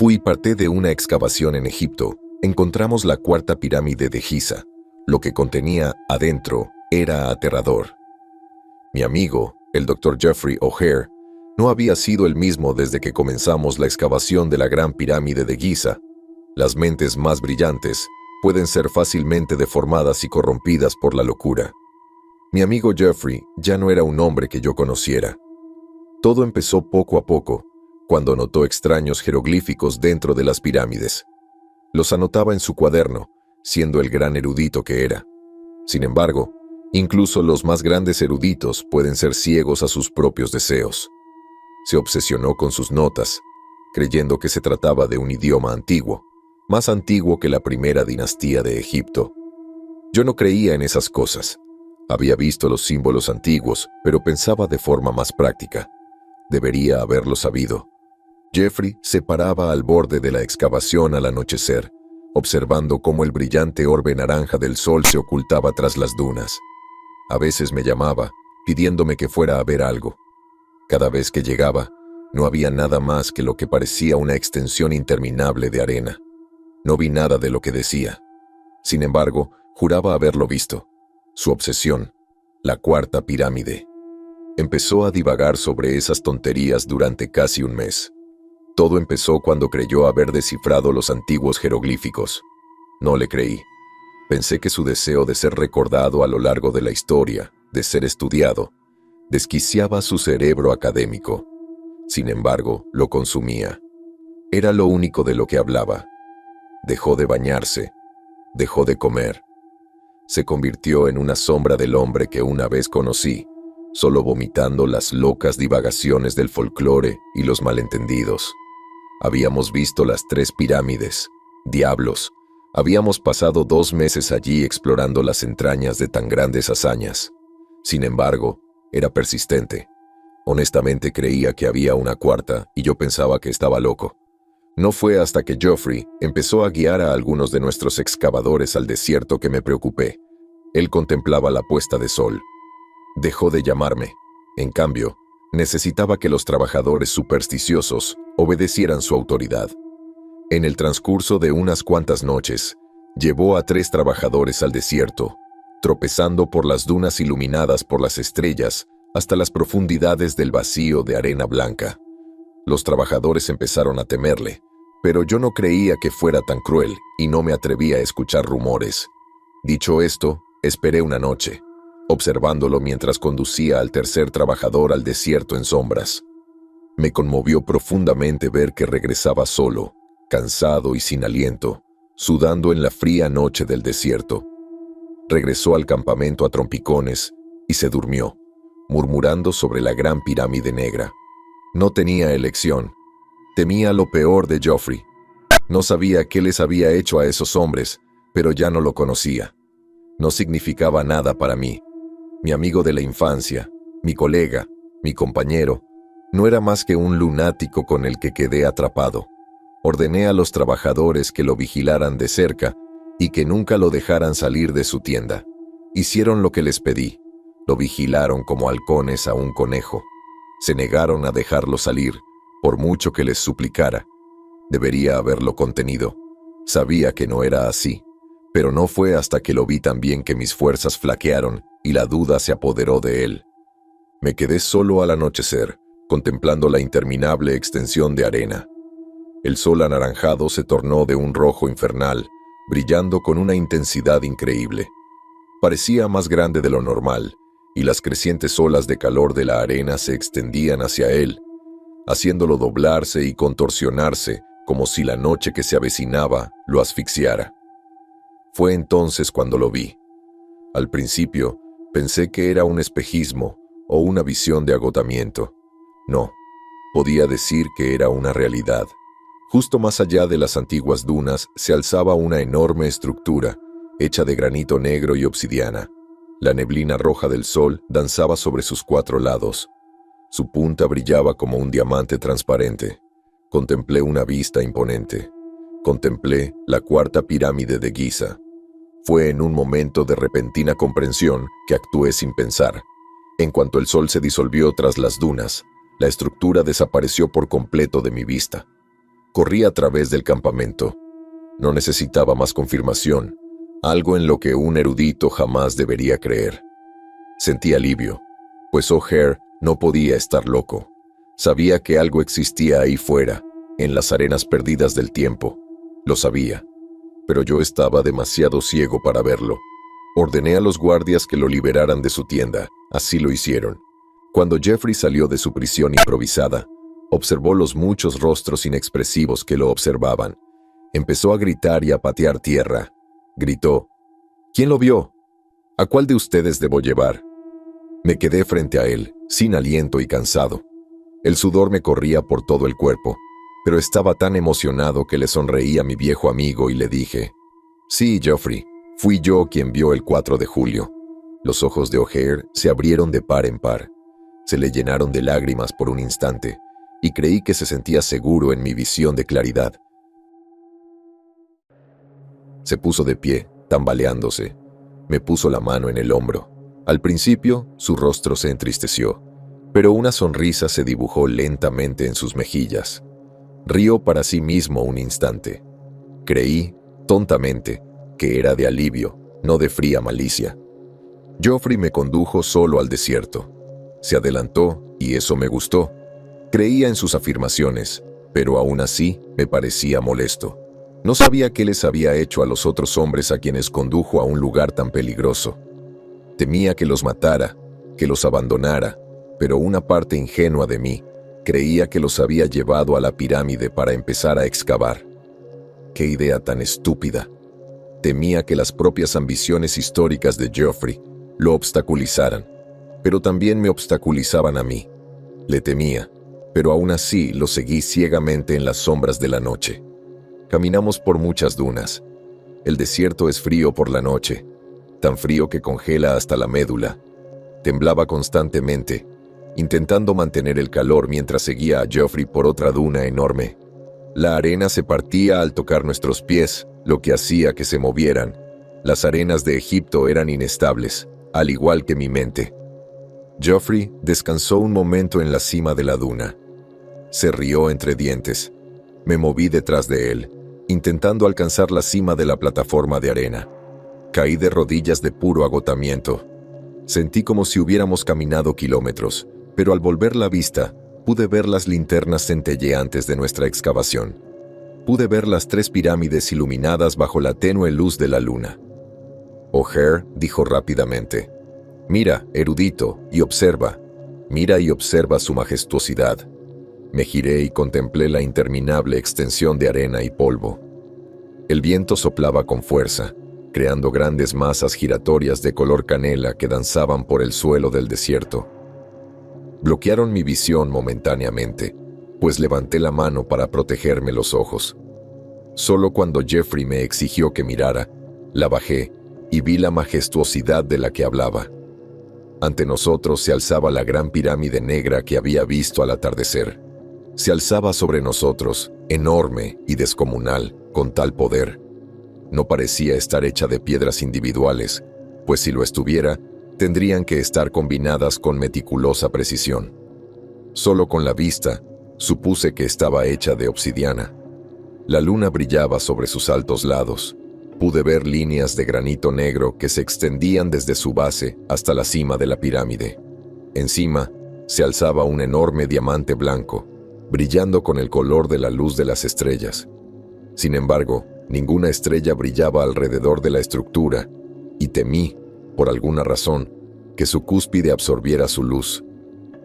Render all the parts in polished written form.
Fui parte de una excavación en Egipto. Encontramos la cuarta pirámide de Giza. Lo que contenía adentro era aterrador. Mi amigo, el Dr. Jeffrey O'Hare, no había sido el mismo desde que comenzamos la excavación de la Gran Pirámide de Giza. Las mentes más brillantes pueden ser fácilmente deformadas y corrompidas por la locura. Mi amigo Jeffrey ya no era un hombre que yo conociera. Todo empezó poco a poco, cuando notó extraños jeroglíficos dentro de las pirámides. Los anotaba en su cuaderno, siendo el gran erudito que era. Sin embargo, incluso los más grandes eruditos pueden ser ciegos a sus propios deseos. Se obsesionó con sus notas, creyendo que se trataba de un idioma antiguo, más antiguo que la primera dinastía de Egipto. Yo no creía en esas cosas. Había visto los símbolos antiguos, pero pensaba de forma más práctica. Debería haberlo sabido. Jeffrey se paraba al borde de la excavación al anochecer, observando cómo el brillante orbe naranja del sol se ocultaba tras las dunas. A veces me llamaba, pidiéndome que fuera a ver algo. Cada vez que llegaba, no había nada más que lo que parecía una extensión interminable de arena. No vi nada de lo que decía. Sin embargo, juraba haberlo visto. Su obsesión, la cuarta pirámide. Empezó a divagar sobre esas tonterías durante casi un mes. Todo empezó cuando creyó haber descifrado los antiguos jeroglíficos. No le creí. Pensé que su deseo de ser recordado a lo largo de la historia, de ser estudiado, desquiciaba su cerebro académico. Sin embargo, lo consumía. Era lo único de lo que hablaba. Dejó de bañarse, dejó de comer. Se convirtió en una sombra del hombre que una vez conocí, solo vomitando las locas divagaciones del folclore y los malentendidos. Habíamos visto las 3 pirámides. Diablos, habíamos pasado 2 meses allí explorando las entrañas de tan grandes hazañas. Sin embargo, era persistente. Honestamente creía que había una cuarta y yo pensaba que estaba loco. No fue hasta que Geoffrey empezó a guiar a algunos de nuestros excavadores al desierto que me preocupé. Él contemplaba la puesta de sol. Dejó de llamarme. En cambio, necesitaba que los trabajadores supersticiosos obedecieran su autoridad. En el transcurso de unas cuantas noches, llevó a 3 trabajadores al desierto, tropezando por las dunas iluminadas por las estrellas hasta las profundidades del vacío de arena blanca. Los trabajadores empezaron a temerle, pero yo no creía que fuera tan cruel y no me atreví a escuchar rumores. Dicho esto, esperé una noche, observándolo mientras conducía al tercer trabajador al desierto en sombras. Me conmovió profundamente ver que regresaba solo, cansado y sin aliento, sudando en la fría noche del desierto. Regresó al campamento a trompicones y se durmió, murmurando sobre la gran pirámide negra. No tenía elección. Temía lo peor de Geoffrey. No sabía qué les había hecho a esos hombres, pero ya no lo conocía. No significaba nada para mí. Mi amigo de la infancia, mi colega, mi compañero, no era más que un lunático con el que quedé atrapado. Ordené a los trabajadores que lo vigilaran de cerca y que nunca lo dejaran salir de su tienda. Hicieron lo que les pedí. Lo vigilaron como halcones a un conejo. Se negaron a dejarlo salir, por mucho que les suplicara. Debería haberlo contenido. Sabía que no era así, pero no fue hasta que lo vi también que mis fuerzas flaquearon y la duda se apoderó de él. Me quedé solo al anochecer, contemplando la interminable extensión de arena. El sol anaranjado se tornó de un rojo infernal, brillando con una intensidad increíble. Parecía más grande de lo normal, y las crecientes olas de calor de la arena se extendían hacia él, haciéndolo doblarse y contorsionarse como si la noche que se avecinaba lo asfixiara. Fue entonces cuando lo vi. Al principio, pensé que era un espejismo o una visión de agotamiento. No, podía decir que era una realidad. Justo más allá de las antiguas dunas se alzaba una enorme estructura, hecha de granito negro y obsidiana. La neblina roja del sol danzaba sobre sus 4 lados. Su punta brillaba como un diamante transparente. Contemplé una vista imponente. Contemplé la cuarta pirámide de Giza. Fue en un momento de repentina comprensión que actué sin pensar. En cuanto el sol se disolvió tras las dunas, la estructura desapareció por completo de mi vista. Corrí a través del campamento. No necesitaba más confirmación, algo en lo que un erudito jamás debería creer. Sentí alivio, pues O'Hare no podía estar loco. Sabía que algo existía ahí fuera, en las arenas perdidas del tiempo. Lo sabía, pero yo estaba demasiado ciego para verlo. Ordené a los guardias que lo liberaran de su tienda. Así lo hicieron. Cuando Jeffrey salió de su prisión improvisada, observó los muchos rostros inexpresivos que lo observaban. Empezó a gritar y a patear tierra. Gritó: ¿Quién lo vio? ¿A cuál de ustedes debo llevar? Me quedé frente a él, sin aliento y cansado. El sudor me corría por todo el cuerpo, pero estaba tan emocionado que le sonreí a mi viejo amigo y le dije: Sí, Geoffrey, fui yo quien vio el 4 de julio. Los ojos de O'Hare se abrieron de par en par. Se le llenaron de lágrimas por un instante, y creí que se sentía seguro en mi visión de claridad. Se puso de pie, tambaleándose. Me puso la mano en el hombro. Al principio, su rostro se entristeció, pero una sonrisa se dibujó lentamente en sus mejillas. Rió para sí mismo un instante. Creí, tontamente, que era de alivio, no de fría malicia. Geoffrey me condujo solo al desierto. Se adelantó, y eso me gustó. Creía en sus afirmaciones, pero aún así me parecía molesto. No sabía qué les había hecho a los otros hombres a quienes condujo a un lugar tan peligroso. Temía que los matara, que los abandonara, pero una parte ingenua de mí creía que los había llevado a la pirámide para empezar a excavar. ¡Qué idea tan estúpida! Temía que las propias ambiciones históricas de Geoffrey lo obstaculizaran, pero también me obstaculizaban a mí. Le temía, pero aún así lo seguí ciegamente en las sombras de la noche. Caminamos por muchas dunas. El desierto es frío por la noche, tan frío que congela hasta la médula. Temblaba constantemente, intentando mantener el calor mientras seguía a Geoffrey por otra duna enorme. La arena se partía al tocar nuestros pies, lo que hacía que se movieran. Las arenas de Egipto eran inestables, al igual que mi mente. Geoffrey descansó un momento en la cima de la duna. Se rió entre dientes. Me moví detrás de él, intentando alcanzar la cima de la plataforma de arena. Caí de rodillas de puro agotamiento. Sentí como si hubiéramos caminado kilómetros, pero al volver la vista, pude ver las linternas centelleantes de nuestra excavación. Pude ver las 3 pirámides iluminadas bajo la tenue luz de la luna. O'Hare dijo rápidamente: «Mira, erudito, y observa. Mira y observa su majestuosidad». Me giré y contemplé la interminable extensión de arena y polvo. El viento soplaba con fuerza, creando grandes masas giratorias de color canela que danzaban por el suelo del desierto. Bloquearon mi visión momentáneamente, pues levanté la mano para protegerme los ojos. Solo cuando Geoffrey me exigió que mirara, la bajé y vi la majestuosidad de la que hablaba. Ante nosotros se alzaba la gran pirámide negra que había visto al atardecer. Se alzaba sobre nosotros, enorme y descomunal, con tal poder. No parecía estar hecha de piedras individuales, pues si lo estuviera, tendrían que estar combinadas con meticulosa precisión. Solo con la vista, supuse que estaba hecha de obsidiana. La luna brillaba sobre sus altos lados. Pude ver líneas de granito negro que se extendían desde su base hasta la cima de la pirámide. Encima, se alzaba un enorme diamante blanco, brillando con el color de la luz de las estrellas. Sin embargo, ninguna estrella brillaba alrededor de la estructura, y temí, por alguna razón, que su cúspide absorbiera su luz.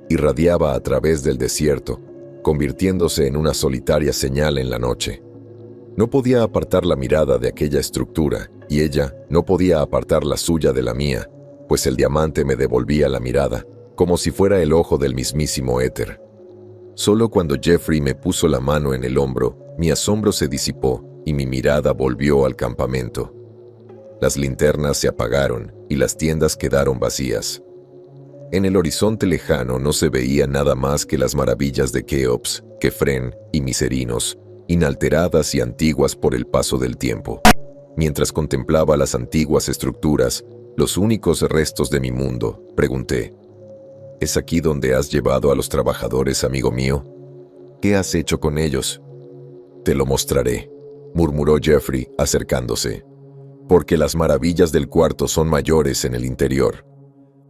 Irradiaba a través del desierto, convirtiéndose en una solitaria señal en la noche. No podía apartar la mirada de aquella estructura, y ella no podía apartar la suya de la mía, pues el diamante me devolvía la mirada, como si fuera el ojo del mismísimo éter. Solo cuando Geoffrey me puso la mano en el hombro, mi asombro se disipó y mi mirada volvió al campamento. Las linternas se apagaron y las tiendas quedaron vacías. En el horizonte lejano no se veía nada más que las maravillas de Keops, Kefren y Miserinos, inalteradas y antiguas por el paso del tiempo. Mientras contemplaba las antiguas estructuras, los únicos restos de mi mundo, pregunté: ¿Es aquí donde has llevado a los trabajadores, amigo mío? ¿Qué has hecho con ellos? Te lo mostraré, murmuró Jeffrey, acercándose, porque las maravillas del cuarto son mayores en el interior.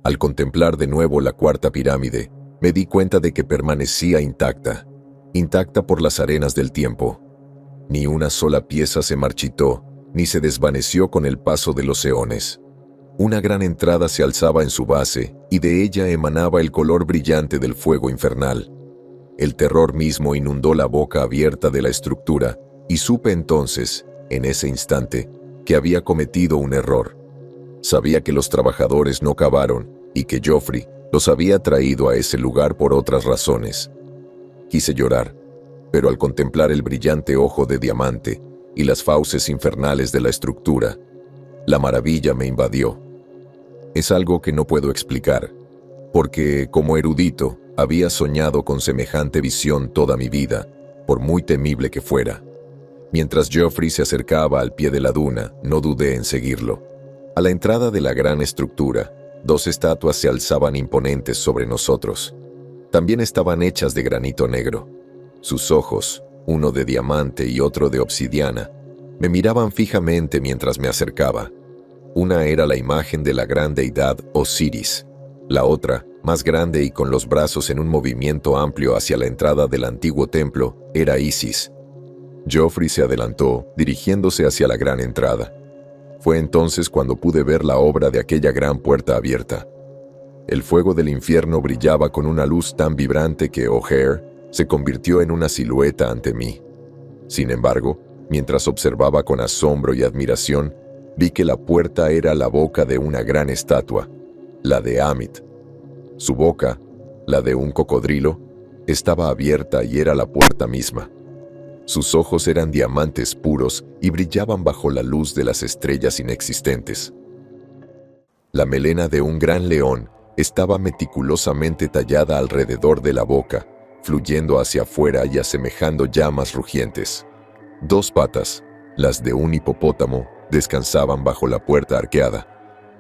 Al contemplar de nuevo la cuarta pirámide, me di cuenta de que permanecía intacta por las arenas del tiempo. Ni una sola pieza se marchitó, ni se desvaneció con el paso de los eones. Una gran entrada se alzaba en su base, y de ella emanaba el color brillante del fuego infernal. El terror mismo inundó la boca abierta de la estructura, y supe entonces, en ese instante, que había cometido un error. Sabía que los trabajadores no cavaron, y que Joffrey los había traído a ese lugar por otras razones. Quise llorar, pero al contemplar el brillante ojo de diamante y las fauces infernales de la estructura, la maravilla me invadió. Es algo que no puedo explicar, porque, como erudito, había soñado con semejante visión toda mi vida, por muy temible que fuera. Mientras Joffrey se acercaba al pie de la duna, no dudé en seguirlo. A la entrada de la gran estructura, 2 estatuas se alzaban imponentes sobre nosotros. También estaban hechas de granito negro. Sus ojos, uno de diamante y otro de obsidiana, me miraban fijamente mientras me acercaba. Una era la imagen de la gran deidad Osiris. La otra, más grande y con los brazos en un movimiento amplio hacia la entrada del antiguo templo, era Isis. Joffrey se adelantó, dirigiéndose hacia la gran entrada. Fue entonces cuando pude ver la obra de aquella gran puerta abierta. El fuego del infierno brillaba con una luz tan vibrante que O'Hare se convirtió en una silueta ante mí. Sin embargo, mientras observaba con asombro y admiración, vi que la puerta era la boca de una gran estatua, la de Amit. Su boca, la de un cocodrilo, estaba abierta y era la puerta misma. Sus ojos eran diamantes puros y brillaban bajo la luz de las estrellas inexistentes. La melena de un gran león estaba meticulosamente tallada alrededor de la boca, fluyendo hacia afuera y asemejando llamas rugientes. 2 patas, las de un hipopótamo, descansaban bajo la puerta arqueada,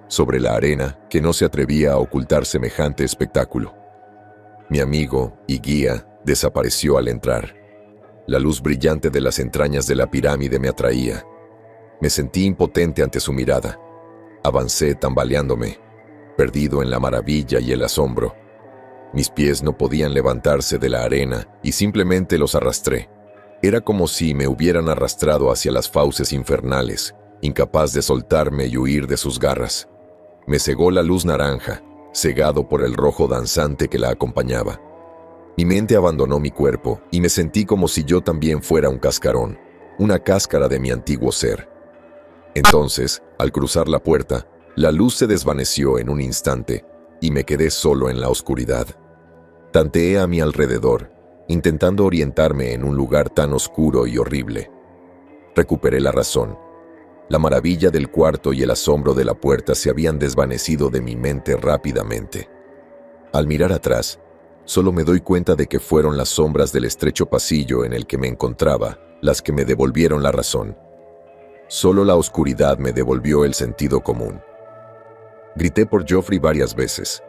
sobre la arena que no se atrevía a ocultar semejante espectáculo. Mi amigo y guía desapareció al entrar. La luz brillante de las entrañas de la pirámide me atraía. Me sentí impotente ante su mirada. Avancé tambaleándome, perdido en la maravilla y el asombro. Mis pies no podían levantarse de la arena y simplemente los arrastré. Era como si me hubieran arrastrado hacia las fauces infernales, incapaz de soltarme y huir de sus garras. Me cegó la luz naranja, cegado por el rojo danzante que la acompañaba. Mi mente abandonó mi cuerpo y me sentí como si yo también fuera un cascarón, una cáscara de mi antiguo ser. Entonces, al cruzar la puerta, la luz se desvaneció en un instante y me quedé solo en la oscuridad. Tanteé a mi alrededor, intentando orientarme en un lugar tan oscuro y horrible. Recuperé la razón. La maravilla del cuarto y el asombro de la puerta se habían desvanecido de mi mente rápidamente. Al mirar atrás, solo me doy cuenta de que fueron las sombras del estrecho pasillo en el que me encontraba las que me devolvieron la razón. Solo la oscuridad me devolvió el sentido común. Grité por Joffrey varias veces.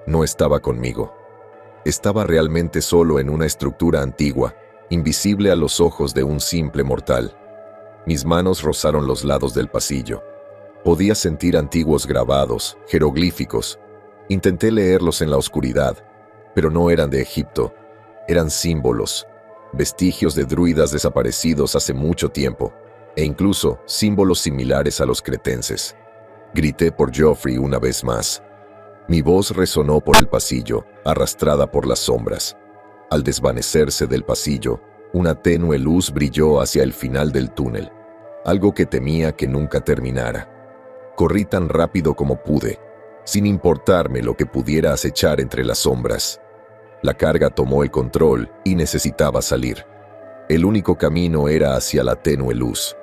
No estaba conmigo. Estaba realmente solo en una estructura antigua, invisible a los ojos de un simple mortal. Mis manos rozaron los lados del pasillo. Podía sentir antiguos grabados, jeroglíficos. Intenté leerlos en la oscuridad, pero no eran de Egipto. Eran símbolos, vestigios de druidas desaparecidos hace mucho tiempo, e incluso símbolos similares a los cretenses. Grité por Joffrey una vez más. Mi voz resonó por el pasillo, arrastrada por las sombras. Al desvanecerse del pasillo, una tenue luz brilló hacia el final del túnel, algo que temía que nunca terminara. Corrí tan rápido como pude, sin importarme lo que pudiera acechar entre las sombras. La carga tomó el control y necesitaba salir. El único camino era hacia la tenue luz.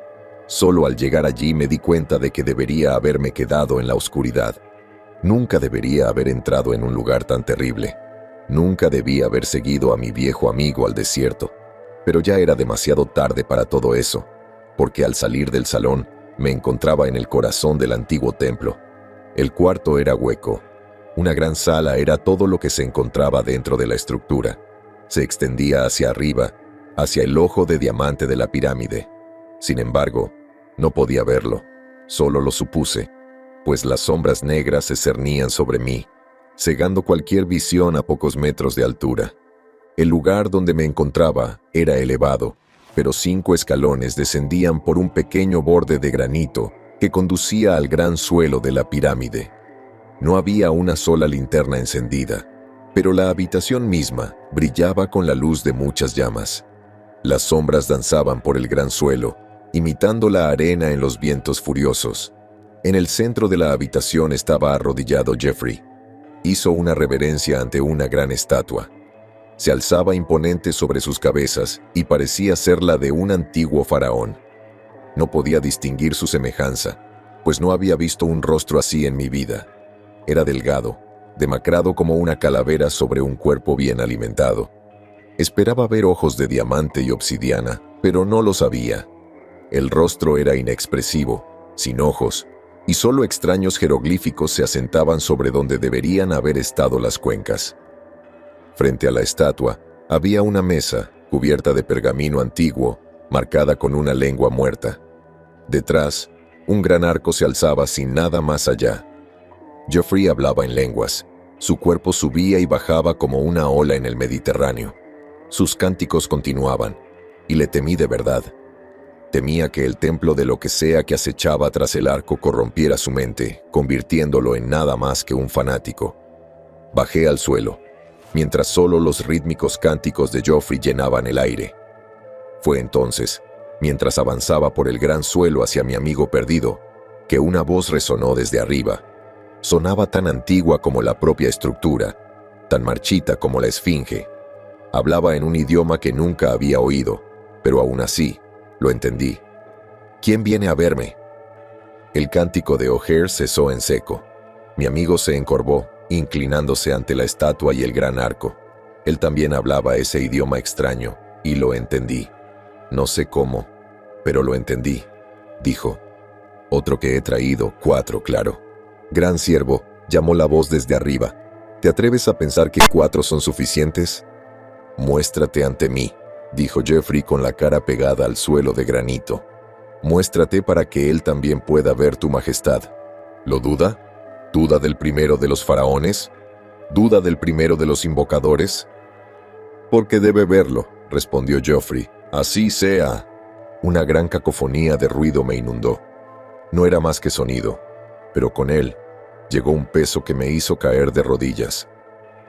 Solo al llegar allí me di cuenta de que debería haberme quedado en la oscuridad. Nunca debería haber entrado en un lugar tan terrible. Nunca debía haber seguido a mi viejo amigo al desierto. Pero ya era demasiado tarde para todo eso, porque al salir del salón me encontraba en el corazón del antiguo templo. El cuarto era hueco. Una gran sala era todo lo que se encontraba dentro de la estructura. Se extendía hacia arriba, hacia el ojo de diamante de la pirámide. Sin embargo, no podía verlo, solo lo supuse, pues las sombras negras se cernían sobre mí, cegando cualquier visión a pocos metros de altura. El lugar donde me encontraba era elevado, pero 5 escalones descendían por un pequeño borde de granito que conducía al gran suelo de la pirámide. No había una sola linterna encendida, pero la habitación misma brillaba con la luz de muchas llamas. Las sombras danzaban por el gran suelo, imitando la arena en los vientos furiosos. En el centro de la habitación estaba arrodillado Jeffrey. Hizo una reverencia ante una gran estatua. Se alzaba imponente sobre sus cabezas y parecía ser la de un antiguo faraón. No podía distinguir su semejanza, pues no había visto un rostro así en mi vida. Era delgado, demacrado como una calavera sobre un cuerpo bien alimentado. Esperaba ver ojos de diamante y obsidiana, pero no los había. El rostro era inexpresivo, sin ojos, y solo extraños jeroglíficos se asentaban sobre donde deberían haber estado las cuencas. Frente a la estatua había una mesa cubierta de pergamino antiguo, marcada con una lengua muerta. Detrás, un gran arco se alzaba sin nada más allá. Jeffrey hablaba en lenguas. Su cuerpo subía y bajaba como una ola en el Mediterráneo. Sus cánticos continuaban, y le temí de verdad. Temía que el templo de lo que sea que acechaba tras el arco corrompiera su mente, convirtiéndolo en nada más que un fanático. Bajé al suelo, mientras solo los rítmicos cánticos de Jeffrey llenaban el aire. Fue entonces, mientras avanzaba por el gran suelo hacia mi amigo perdido, que una voz resonó desde arriba. Sonaba tan antigua como la propia estructura, tan marchita como la esfinge. Hablaba en un idioma que nunca había oído, pero aún así, lo entendí. ¿Quién viene a verme? El cántico de O'Hare cesó en seco. Mi amigo se encorvó, inclinándose ante la estatua y el gran arco. Él también hablaba ese idioma extraño, y lo entendí. No sé cómo, pero lo entendí. Dijo: «Otro que he traído, 4, claro». «Gran siervo», llamó la voz desde arriba. «¿Te atreves a pensar que 4 son suficientes?» «Muéstrate ante mí», dijo Jeffrey con la cara pegada al suelo de granito. «Muéstrate para que él también pueda ver tu majestad». ¿Lo duda? ¿Duda del primero de los faraones? ¿Duda del primero de los invocadores? «Porque debe verlo», respondió Jeffrey. «Así sea». Una gran cacofonía de ruido me inundó. No era más que sonido, pero con él llegó un peso que me hizo caer de rodillas.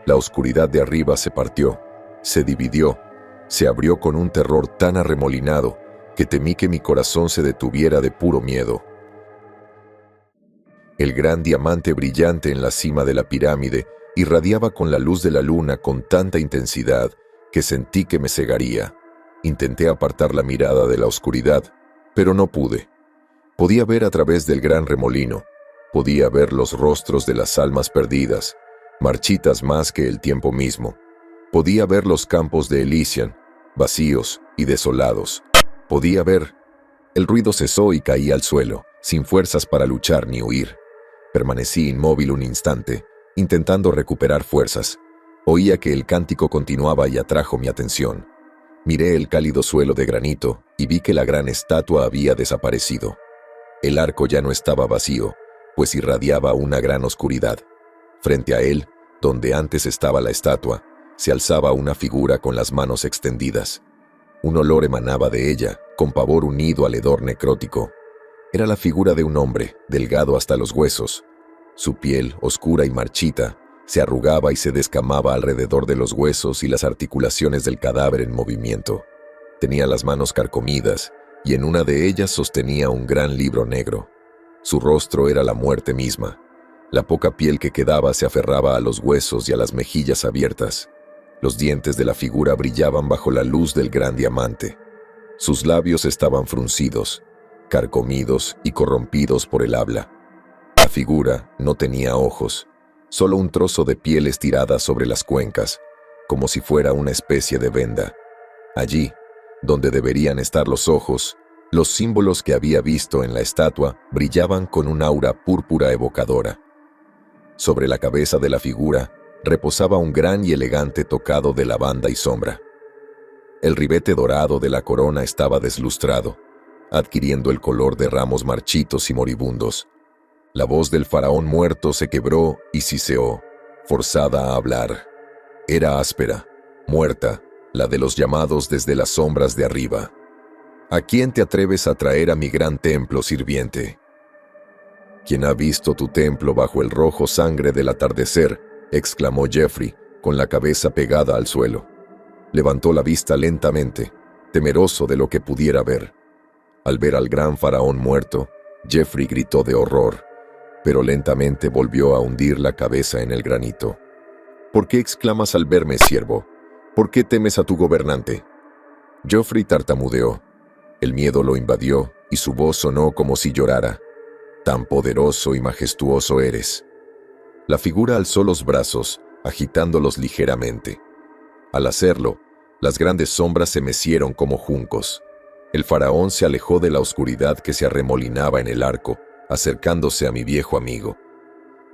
La oscuridad de arriba se partió, se dividió, se abrió con un terror tan arremolinado que temí que mi corazón se detuviera de puro miedo. El gran diamante brillante en la cima de la pirámide irradiaba con la luz de la luna con tanta intensidad que sentí que me cegaría. Intenté apartar la mirada de la oscuridad, pero no pude. Podía ver a través del gran remolino, podía ver los rostros de las almas perdidas, marchitas más que el tiempo mismo. Podía ver los campos de Elysian, vacíos y desolados. Podía ver. El ruido cesó y caí al suelo, sin fuerzas para luchar ni huir. Permanecí inmóvil un instante, intentando recuperar fuerzas. Oía que el cántico continuaba y atrajo mi atención. Miré el cálido suelo de granito y vi que la gran estatua había desaparecido. El arco ya no estaba vacío, pues irradiaba una gran oscuridad. Frente a él, donde antes estaba la estatua, se alzaba una figura con las manos extendidas. Un olor emanaba de ella, con pavor unido al hedor necrótico. Era la figura de un hombre, delgado hasta los huesos. Su piel, oscura y marchita, se arrugaba y se descamaba alrededor de los huesos y las articulaciones del cadáver en movimiento. Tenía las manos carcomidas, y en una de ellas sostenía un gran libro negro. Su rostro era la muerte misma. La poca piel que quedaba se aferraba a los huesos y a las mejillas abiertas. Los dientes de la figura brillaban bajo la luz del gran diamante. Sus labios estaban fruncidos, carcomidos y corrompidos por el habla. La figura no tenía ojos, solo un trozo de piel estirada sobre las cuencas, como si fuera una especie de venda. Allí, donde deberían estar los ojos, los símbolos que había visto en la estatua brillaban con un aura púrpura evocadora. Sobre la cabeza de la figura reposaba un gran y elegante tocado de lavanda y sombra. El ribete dorado de la corona estaba deslustrado, adquiriendo el color de ramos marchitos y moribundos. La voz del faraón muerto se quebró y siseó, forzada a hablar. Era áspera, muerta, la de los llamados desde las sombras de arriba. ¿A quién te atreves a traer a mi gran templo, sirviente? ¿Quién ha visto tu templo bajo el rojo sangre del atardecer?, exclamó Jeffrey, con la cabeza pegada al suelo. Levantó la vista lentamente, temeroso de lo que pudiera ver. Al ver al gran faraón muerto, Jeffrey gritó de horror, pero lentamente volvió a hundir la cabeza en el granito. ¿Por qué exclamas al verme, siervo? ¿Por qué temes a tu gobernante? Jeffrey tartamudeó. El miedo lo invadió y su voz sonó como si llorara. Tan poderoso y majestuoso eres. La figura alzó los brazos, agitándolos ligeramente. Al hacerlo, las grandes sombras se mecieron como juncos. El faraón se alejó de la oscuridad que se arremolinaba en el arco, acercándose a mi viejo amigo.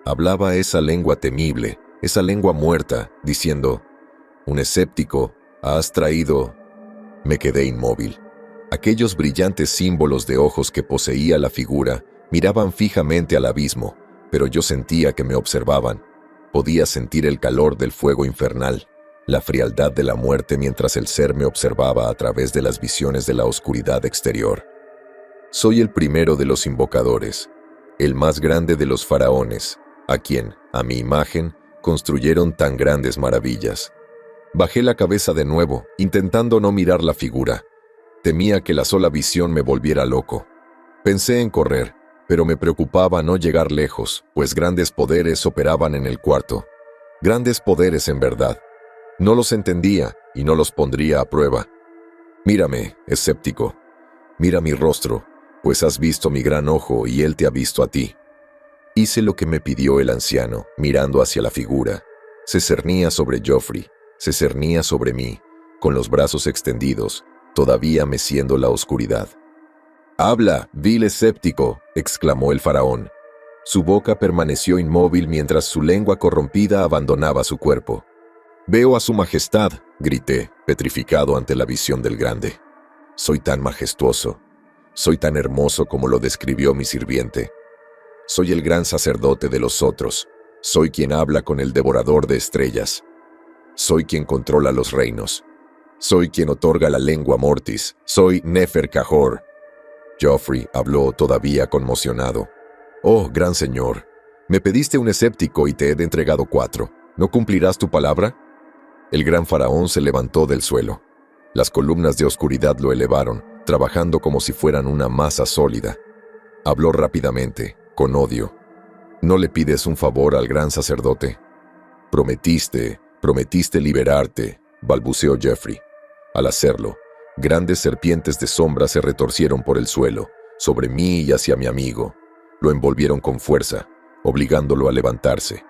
Hablaba esa lengua temible, esa lengua muerta, diciendo: «Un escéptico, has traído...». Me quedé inmóvil. Aquellos brillantes símbolos de ojos que poseía la figura miraban fijamente al abismo, pero yo sentía que me observaban. Podía sentir el calor del fuego infernal, la frialdad de la muerte mientras el ser me observaba a través de las visiones de la oscuridad exterior. Soy el primero de los invocadores, el más grande de los faraones, a quien, a mi imagen, construyeron tan grandes maravillas. Bajé la cabeza de nuevo, intentando no mirar la figura. Temía que la sola visión me volviera loco. Pensé en correr, pero me preocupaba no llegar lejos, pues grandes poderes operaban en el cuarto. Grandes poderes en verdad. No los entendía y no los pondría a prueba. Mírame, escéptico. Mira mi rostro, pues has visto mi gran ojo y él te ha visto a ti. Hice lo que me pidió el anciano, mirando hacia la figura. Se cernía sobre Joffrey, se cernía sobre mí, con los brazos extendidos, todavía meciendo la oscuridad. «¡Habla, vil escéptico!», exclamó el faraón. Su boca permaneció inmóvil mientras su lengua corrompida abandonaba su cuerpo. «Veo a su majestad», grité, petrificado ante la visión del grande. «Soy tan majestuoso, soy tan hermoso como lo describió mi sirviente. Soy el gran sacerdote de los otros, soy quien habla con el devorador de estrellas. Soy quien controla los reinos. Soy quien otorga la lengua mortis, soy Nefer-Kahor». Joffrey habló todavía conmocionado. «Oh, gran señor, me pediste un escéptico y te he entregado 4. ¿No cumplirás tu palabra?». El gran faraón se levantó del suelo. Las columnas de oscuridad lo elevaron, trabajando como si fueran una masa sólida. Habló rápidamente, con odio. «¿No le pides un favor al gran sacerdote?». Prometiste liberarte», balbuceó Jeffrey. Al hacerlo, grandes serpientes de sombra se retorcieron por el suelo, sobre mí y hacia mi amigo. Lo envolvieron con fuerza, obligándolo a levantarse.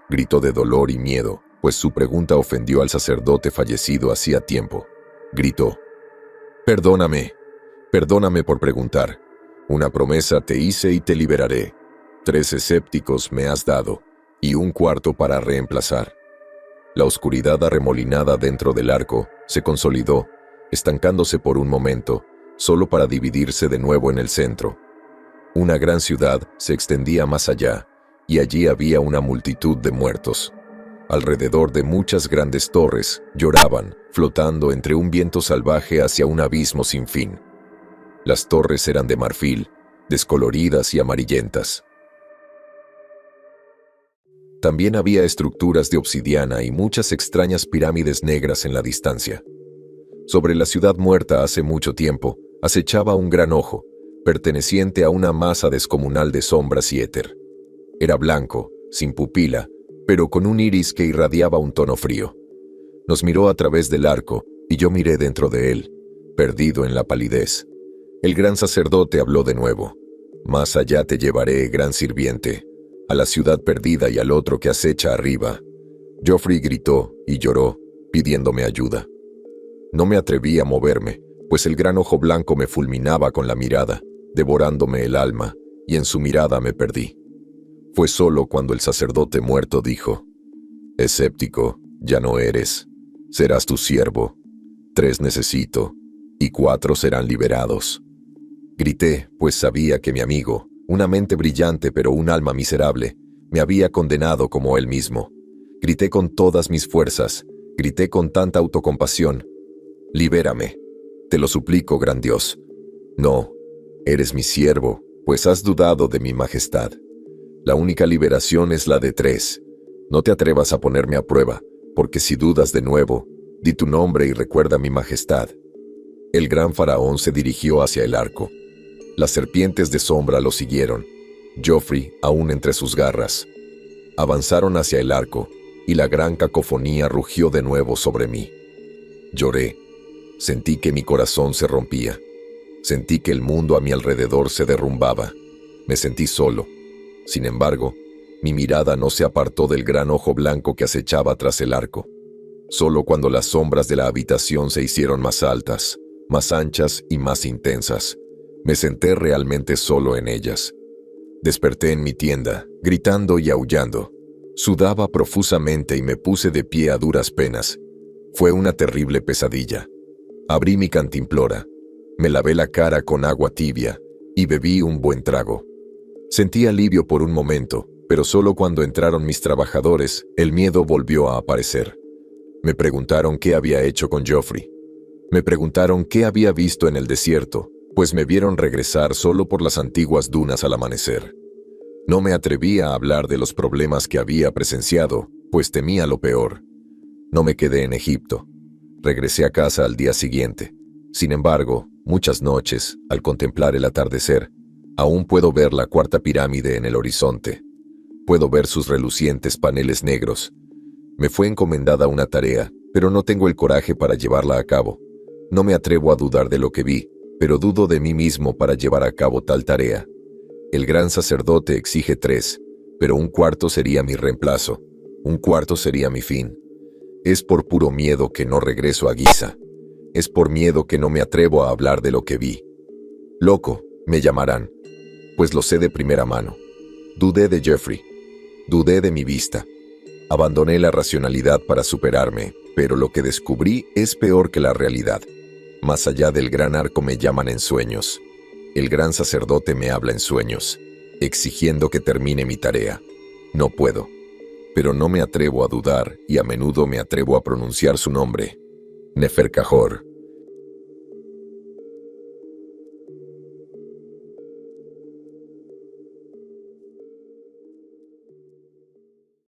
Gritó de dolor y miedo, pues su pregunta ofendió al sacerdote fallecido hacía tiempo. Gritó: «Perdóname por preguntar. Una promesa te hice y te liberaré. 3 escépticos me has dado, y un cuarto para reemplazar». La oscuridad arremolinada dentro del arco se consolidó, estancándose por un momento, solo para dividirse de nuevo en el centro. Una gran ciudad se extendía más allá, y allí había una multitud de muertos. Alrededor de muchas grandes torres lloraban, flotando entre un viento salvaje hacia un abismo sin fin. Las torres eran de marfil, descoloridas y amarillentas. También había estructuras de obsidiana y muchas extrañas pirámides negras en la distancia. Sobre la ciudad muerta hace mucho tiempo, acechaba un gran ojo, perteneciente a una masa descomunal de sombras y éter. Era blanco, sin pupila, pero con un iris que irradiaba un tono frío. Nos miró a través del arco, y yo miré dentro de él, perdido en la palidez. El gran sacerdote habló de nuevo. «Más allá te llevaré, gran sirviente, a la ciudad perdida y al otro que acecha arriba». Joffrey gritó y lloró, pidiéndome ayuda. No me atreví a moverme, pues el gran ojo blanco me fulminaba con la mirada, devorándome el alma, y en su mirada me perdí. Fue solo cuando el sacerdote muerto dijo: «Escéptico, ya no eres. Serás tu siervo. 3 necesito, y 4 serán liberados. Grité, pues sabía que mi amigo, una mente brillante pero un alma miserable, me había condenado como él mismo. Grité con todas mis fuerzas, grité con tanta autocompasión. Libérame, te lo suplico, gran Dios. No, eres mi siervo, pues has dudado de mi majestad. La única liberación es la de 3. No te atrevas a ponerme a prueba, porque si dudas de nuevo, di tu nombre y recuerda mi majestad. El gran faraón se dirigió hacia el arco. Las serpientes de sombra lo siguieron, Joffrey aún entre sus garras. Avanzaron hacia el arco, y la gran cacofonía rugió de nuevo sobre mí. Lloré. Sentí que mi corazón se rompía. Sentí que el mundo a mi alrededor se derrumbaba. Me sentí solo. Sin embargo, mi mirada no se apartó del gran ojo blanco que acechaba tras el arco. Solo cuando las sombras de la habitación se hicieron más altas, más anchas y más intensas, me senté realmente solo en ellas. Desperté en mi tienda, gritando y aullando. Sudaba profusamente y me puse de pie a duras penas. Fue una terrible pesadilla. Abrí mi cantimplora, me lavé la cara con agua tibia y bebí un buen trago. Sentí alivio por un momento, pero solo cuando entraron mis trabajadores, el miedo volvió a aparecer. Me preguntaron qué había hecho con Joffrey. Me preguntaron qué había visto en el desierto, pues me vieron regresar solo por las antiguas dunas al amanecer. No me atrevía a hablar de los problemas que había presenciado, pues temía lo peor. No me quedé en Egipto. Regresé a casa al día siguiente. Sin embargo, muchas noches, al contemplar el atardecer, aún puedo ver la cuarta pirámide en el horizonte. Puedo ver sus relucientes paneles negros. Me fue encomendada una tarea, pero no tengo el coraje para llevarla a cabo. No me atrevo a dudar de lo que vi, pero dudo de mí mismo para llevar a cabo tal tarea. El gran sacerdote exige 3, pero un cuarto sería mi reemplazo. Un cuarto sería mi fin. Es por puro miedo que no regreso a Giza. Es por miedo que no me atrevo a hablar de lo que vi. Loco, me llamarán, pues lo sé de primera mano. Dudé de Joffrey. Dudé de mi vista. Abandoné la racionalidad para superarme, pero lo que descubrí es peor que la realidad. Más allá del gran arco me llaman en sueños. El gran sacerdote me habla en sueños, exigiendo que termine mi tarea. No puedo, pero no me atrevo a dudar y a menudo me atrevo a pronunciar su nombre. Neferkajor.